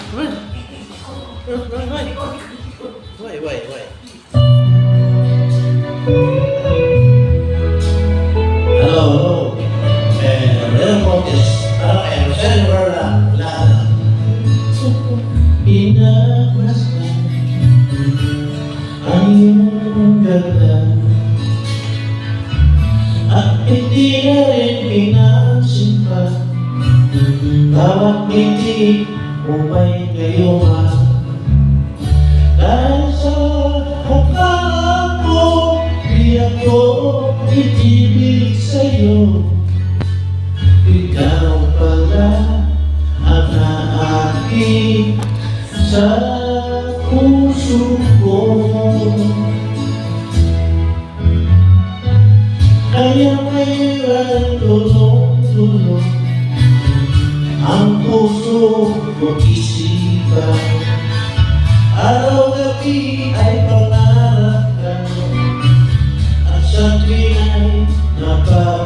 Why? Hello. Meron po is send word lang. Pinagmasdan ang iyong ganda at hindi na rin pinansin pa bawat ngiti mo may gayuma dahil sa akala mo di ako itibig sa'yo. Ikaw pala ang naakit sa puso ko. Kaya ngayon tulong-tulong ang puso ko isipan. Araw-gabi ay pangarap ka at sa tuwing ay napag